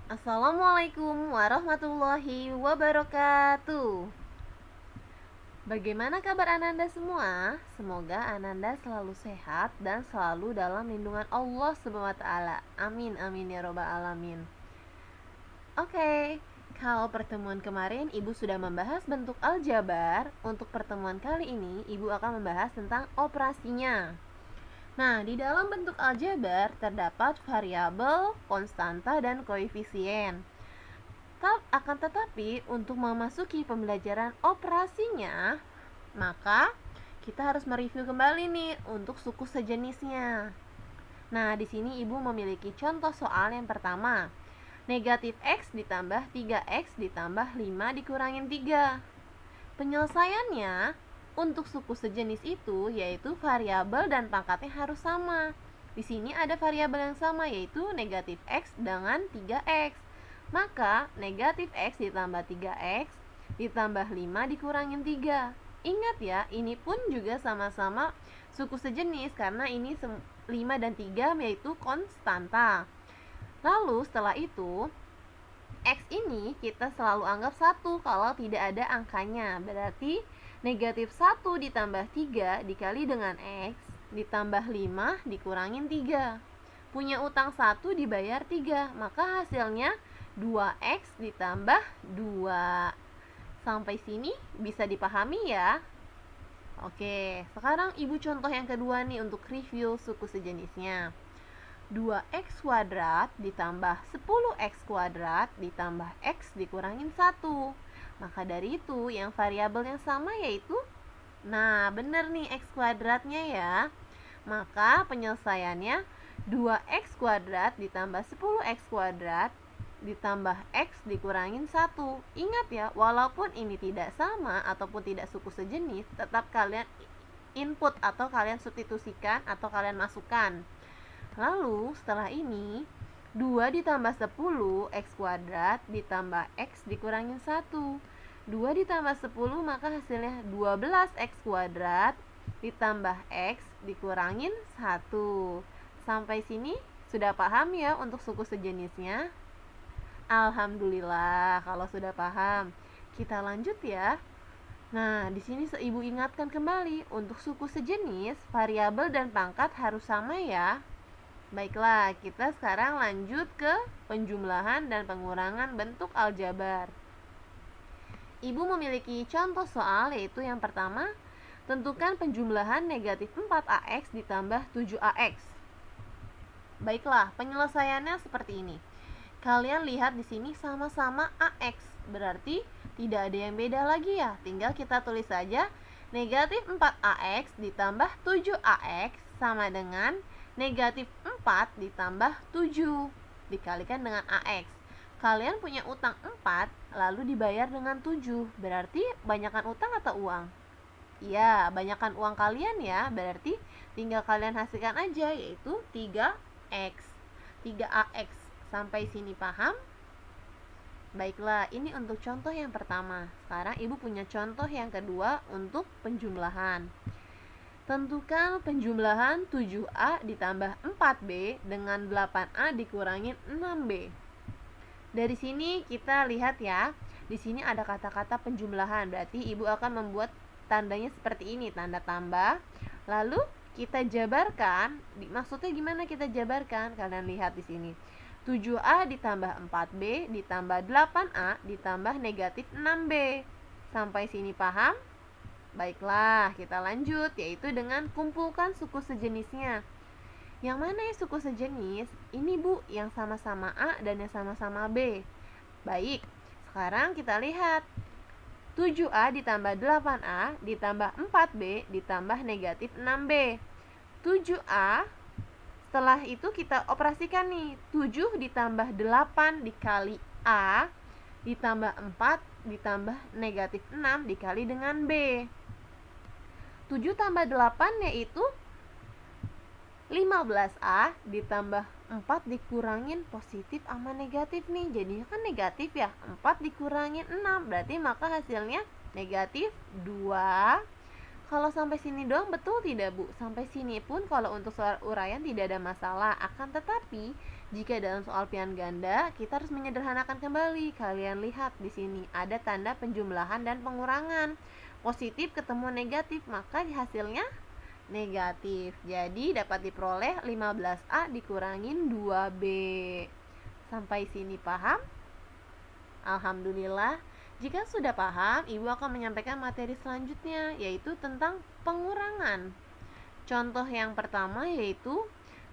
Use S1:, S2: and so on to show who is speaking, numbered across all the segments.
S1: Assalamualaikum warahmatullahi wabarakatuh. Bagaimana kabar Ananda semua? Semoga Ananda selalu sehat dan selalu dalam lindungan Allah Subhanahu wa taala. Amin amin ya robbal alamin. Oke, kalau pertemuan kemarin Ibu sudah membahas bentuk aljabar. Untuk pertemuan kali ini Ibu akan membahas tentang operasinya. Nah, di dalam bentuk aljabar terdapat variabel, konstanta, dan koefisien. Akan tetapi untuk memasuki pembelajaran operasinya, maka kita harus mereview kembali nih untuk suku sejenisnya. Nah, di sini Ibu memiliki contoh soal yang pertama. Negatif X ditambah 3X ditambah 5 dikurangin 3. Penyelesaiannya untuk suku sejenis itu yaitu variabel dan pangkatnya harus sama. Di sini ada variabel yang sama yaitu negatif X dengan 3X. Maka negatif X ditambah 3X ditambah 5 dikurangin 3. Ingat ya, ini pun juga sama-sama suku sejenis karena ini 5 dan 3 yaitu konstanta. Lalu setelah itu X ini kita selalu anggap 1 kalau tidak ada angkanya. Berarti negatif 1 ditambah 3 dikali dengan X ditambah 5 dikurangin 3. Punya utang 1 dibayar 3, maka hasilnya 2X ditambah 2. Sampai sini bisa dipahami ya? Oke, sekarang Ibu contoh yang kedua nih untuk review suku sejenisnya. 2X kuadrat ditambah 10X kuadrat ditambah X dikurangin 1. Maka dari itu yang variabel yang sama yaitu, nah bener nih X kuadratnya ya. Maka penyelesaiannya 2X kuadrat ditambah 10X kuadrat ditambah X dikurangin 1. Ingat ya, walaupun ini tidak sama ataupun tidak suku sejenis, tetap kalian input atau kalian substitusikan atau kalian masukkan. Lalu setelah ini 2 ditambah 10 X kuadrat ditambah X dikurangin 1. 2 ditambah 10 maka hasilnya 12 X kuadrat ditambah X dikurangin 1. Sampai sini sudah paham ya untuk suku sejenisnya? Alhamdulillah kalau sudah paham. Kita lanjut ya. Nah, di sini Ibu ingatkan kembali untuk suku sejenis, variabel dan pangkat harus sama ya. Baiklah, kita sekarang lanjut ke penjumlahan dan pengurangan bentuk aljabar. Ibu memiliki contoh soal yaitu yang pertama, tentukan penjumlahan negatif 4AX ditambah 7AX. Baiklah, penyelesaiannya seperti ini. Kalian lihat di sini sama-sama AX, berarti tidak ada yang beda lagi ya. Tinggal kita tulis saja negatif 4AX ditambah 7AX sama dengan negatif 4 ditambah 7 dikalikan dengan AX. Kalian punya utang 4 lalu dibayar dengan 7. Berarti banyakkan utang atau uang? Iya, banyakkan uang kalian ya. Berarti tinggal kalian hasilkan aja yaitu 3X 3AX. Sampai sini paham? Baiklah, ini untuk contoh yang pertama. Sekarang Ibu punya contoh yang kedua untuk penjumlahan. Tentukan penjumlahan 7A ditambah 4B dengan 8A dikurangin 6B. Dari sini kita lihat ya, di sini ada kata-kata penjumlahan. Berarti Ibu akan membuat tandanya seperti ini, tanda tambah. Lalu kita jabarkan. Maksudnya gimana kita jabarkan? Kalian lihat di sini. 7A ditambah 4B ditambah 8A ditambah negatif 6B. Sampai sini paham? Baiklah, kita lanjut, yaitu dengan kumpulkan suku sejenisnya. Yang mana ya suku sejenis? Ini Bu, yang sama-sama A dan yang sama-sama B. Baik, sekarang kita lihat 7A ditambah 8A ditambah 4B ditambah negatif 6B. 7A, setelah itu kita operasikan nih, 7 ditambah 8 dikali A ditambah 4 ditambah negatif 6 dikali dengan B. 7 tambah 8 yaitu 15A ditambah 4 dikurangin positif sama negatif nih. Jadinya kan negatif ya. 4 dikurangin 6 berarti maka hasilnya negatif 2. Kalau sampai sini doang betul tidak Bu? Sampai sini pun kalau untuk soal uraian tidak ada masalah. Akan tetapi Jika dalam soal pilihan ganda, kita harus menyederhanakan kembali. Kalian lihat di sini ada tanda penjumlahan dan pengurangan. Positif ketemu negatif, maka hasilnya negatif. Jadi dapat diperoleh 15A dikurangin 2B. Sampai sini paham? Alhamdulillah. Jika sudah paham, Ibu akan menyampaikan materi selanjutnya, yaitu tentang pengurangan. Contoh yang pertama yaitu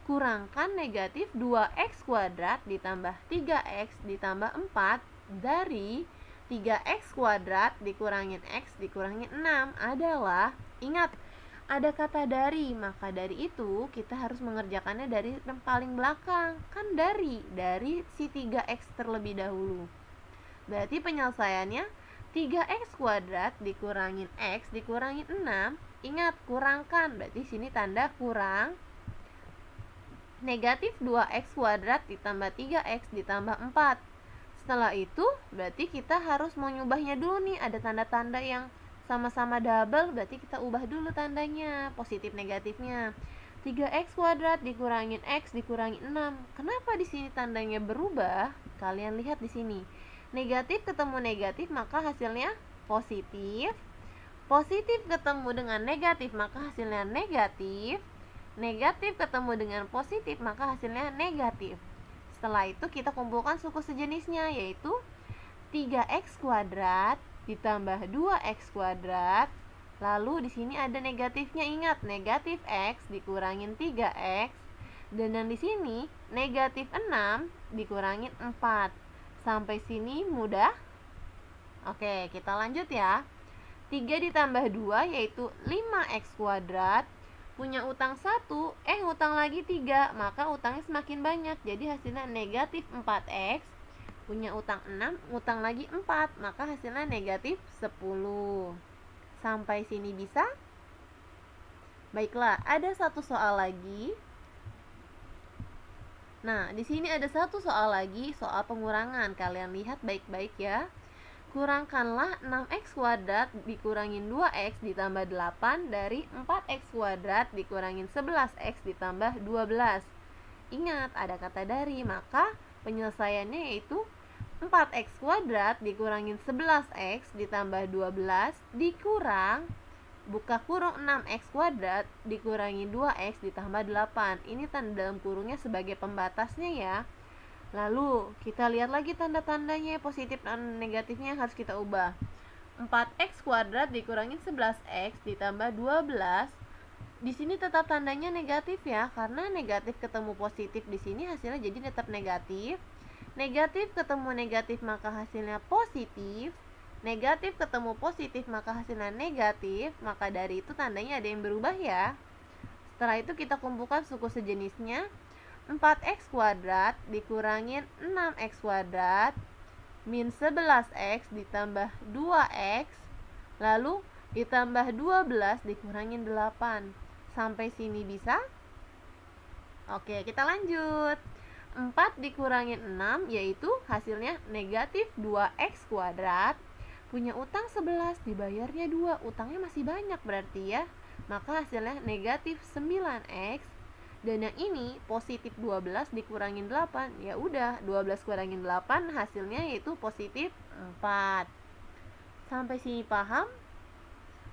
S1: kurangkan negatif 2x kuadrat ditambah 3x ditambah 4 dari 3x kuadrat dikurangin x dikurangin 6 adalah, ingat, ada kata dari, maka dari itu kita harus mengerjakannya dari yang paling belakang. Kan dari si 3x terlebih dahulu. Berarti penyelesaiannya 3x kuadrat dikurangin x dikurangin 6. Ingat, kurangkan, berarti sini tanda kurang. Negatif 2x kuadrat ditambah 3x ditambah 4. Setelah itu berarti kita harus mengubahnya dulu nih. Ada tanda-tanda yang sama-sama double, berarti kita ubah dulu tandanya, positif negatifnya. 3x kuadrat dikurangin x dikurangin 6. Kenapa di sini tandanya berubah? Kalian lihat di sini. Negatif ketemu negatif maka hasilnya positif. Positif ketemu dengan negatif maka hasilnya negatif. Negatif ketemu dengan positif maka hasilnya negatif. Setelah itu kita kumpulkan suku sejenisnya, yaitu 3x kuadrat ditambah 2x kuadrat. Lalu di sini ada negatifnya, ingat, negatif x dikurangin 3x. Dan yang di sini negatif 6 dikurangin 4. Sampai sini mudah? Oke, kita lanjut ya. 3 ditambah 2 yaitu 5x kuadrat. Punya utang 1, utang lagi 3, maka utangnya semakin banyak. Jadi hasilnya negatif 4x. Punya utang 6, utang lagi 4, maka hasilnya negatif 10. Sampai sini bisa? Baiklah, ada satu soal lagi. Nah, di sini ada satu soal lagi, soal pengurangan. Kalian lihat baik-baik ya. Kurangkanlah 6x kuadrat dikurangin 2x ditambah 8 dari 4x kuadrat dikurangin 11x ditambah 12. Ingat, ada kata dari, maka penyelesaiannya yaitu 4x kuadrat dikurangin 11x ditambah 12 dikurang, buka kurung, 6x kuadrat dikurangin 2x ditambah 8. Ini tanda dalam kurungnya sebagai pembatasnya ya. Lalu kita lihat lagi tanda-tandanya, positif dan negatifnya harus kita ubah. 4x kuadrat dikurangin 11x ditambah 12. Di sini tetap tandanya negatif ya, karena negatif ketemu positif di sini hasilnya jadi tetap negatif. Negatif ketemu negatif maka hasilnya positif. Negatif ketemu positif maka hasilnya negatif. Maka dari itu tandanya ada yang berubah ya. Setelah itu kita kumpulkan suku sejenisnya. 4x kuadrat dikurangin 6x kuadrat min 11x ditambah 2x, lalu ditambah 12 dikurangin 8. Sampai sini bisa? Oke, kita lanjut. 4 dikurangin 6 yaitu hasilnya negatif 2x kuadrat. Punya utang 11, dibayarnya 2, utangnya masih banyak berarti ya. Maka hasilnya negatif 9x. Dan yang ini positif 12 dikurangin 8. Ya udah, 12 kurangin 8 hasilnya yaitu positif 4. Sampai sini paham?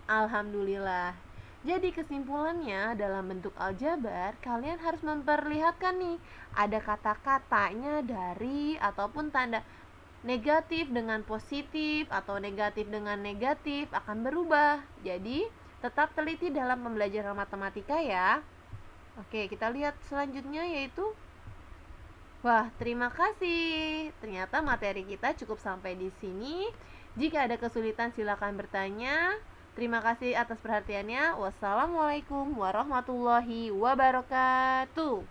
S1: Alhamdulillah. Jadi kesimpulannya dalam bentuk aljabar kalian harus memperlihatkan nih, ada kata-katanya dari ataupun tanda negatif dengan positif atau negatif dengan negatif akan berubah. Jadi tetap teliti dalam pembelajaran matematika ya. Oke, kita lihat selanjutnya yaitu, wah, terima kasih. Ternyata materi kita cukup sampai di sini. Jika ada kesulitan silakan bertanya. Terima kasih atas perhatiannya. Wassalamualaikum warahmatullahi wabarakatuh.